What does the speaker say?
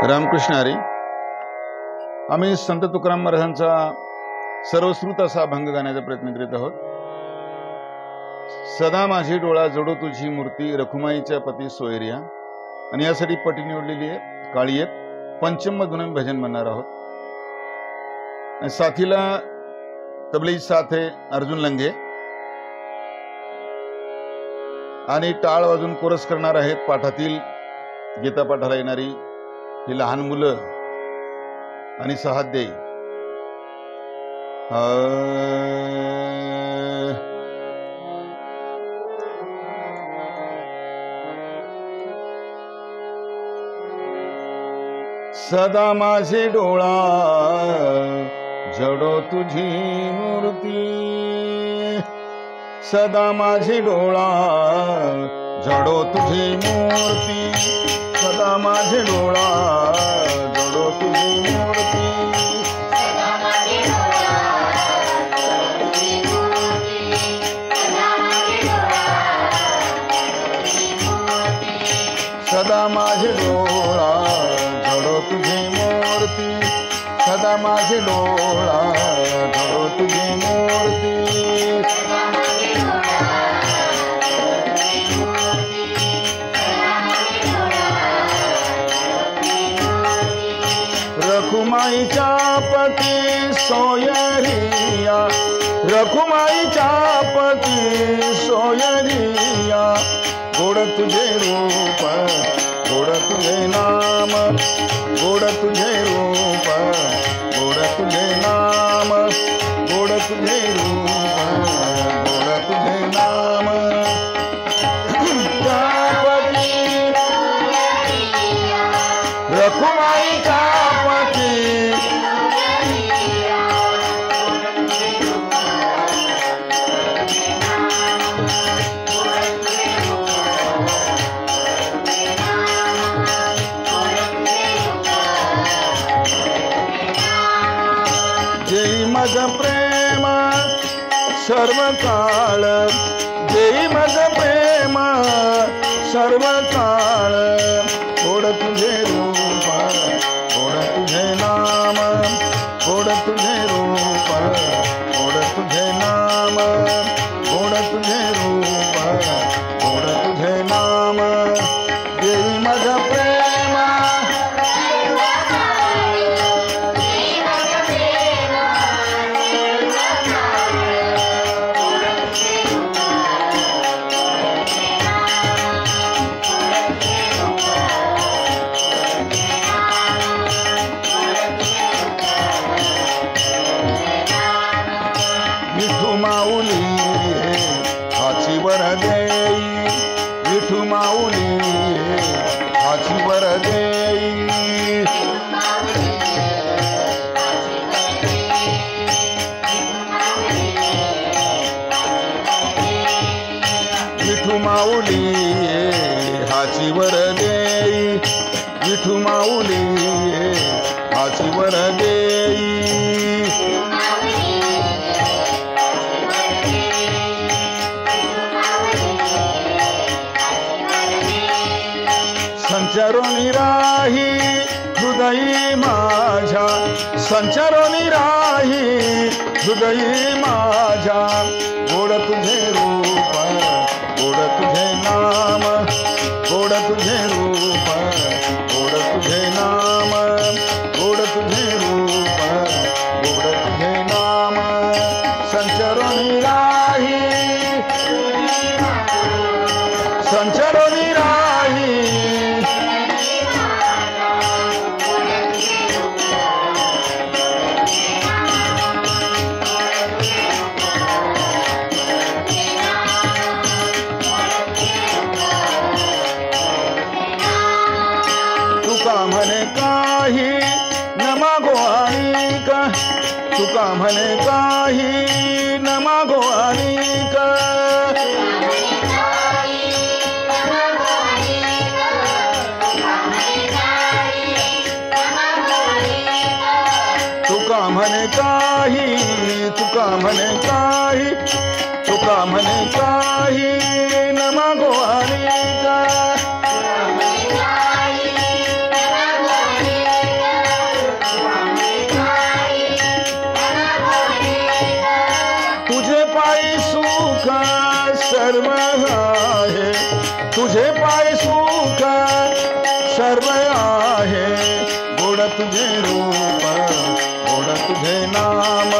रामकृष्ण हरी. आम्ही संत तुकाराम महाराजांचा सर्वश्रुत असा अभंग गाण्याचा प्रयत्न करीत आहोत. सदा माझी डोळा जडो तुझी मूर्ती, रखुमाईच्या पती सोयरिया. आणि यासाठी पटी निवडलेली आहे काळी एक पंचम धुन भजन म्हणणार आहोत. आणि साथीला तबलेची साथ आहे अर्जुन लंगे. आणि टाळ वाजून कोरस करणार आहेत पाठातील गीता पाठाला येणारी ही लहान मुलं आणि सहाध्यायी. सदा माझे डोळा जडो तुझी मूर्ती, सदा माझे डोळा जडो तुझी मूर्ती, सदा माझे डोळा जडो तुझी मूर्ती, सदा माझे डोळा जडो तुझी मूर्ती, सदा माझे डोळा जडो तुझी मूर्ती, सदा माझे डोळा जडो तुझी मूर्ती, सदा माझे डोळा रखुमाईच्या पती सोयरिया, रखुमाईच्या पती सोयरिया. गोड तुझे रूप, गोड तुझे नाम, गोड तुझे रूप, गोड तुझे नाम, गोड तुझे रूप, गोड तुझे नाम. रखुमाईच्या जय मग प्रेम सर्व काळ, जय मग प्रेम सर्व काळ. गोड तुझे रूप, गोड तुझे नाम, गोड तुझे रूप, गोड तुझे नाम, गोड तुझे रूप, गोड तुझे नाम. जय मग प्रेम विठू माऊली हाची वर देई, विठू माऊली हाची वर देई, विठू माऊली हाची वर देई, विठू माऊली हाची वर देई. संचारोनी राही हृदयी माझ्या, संचारोनी राही हृदयी माझ्या. गोड तुझे रूप, गोड तुझे नाम, गोड तुझे रूप, गोड तुझे नाम, गोड तुझे रूप, गोड तुझे नाम. संचारोनी राही, संचारोनी राही तुका म्हणे काही न मागो आणिक, तुका म्हणे काही न मागो आणिक. तुका म्हणे काही, तुका म्हणे काही, तुका म्हणे काही न मागो आणिक. सर्व आहे, तुझे पाय सुख सर्व आहे, गोड तुझे रूप गोड तुझे नाम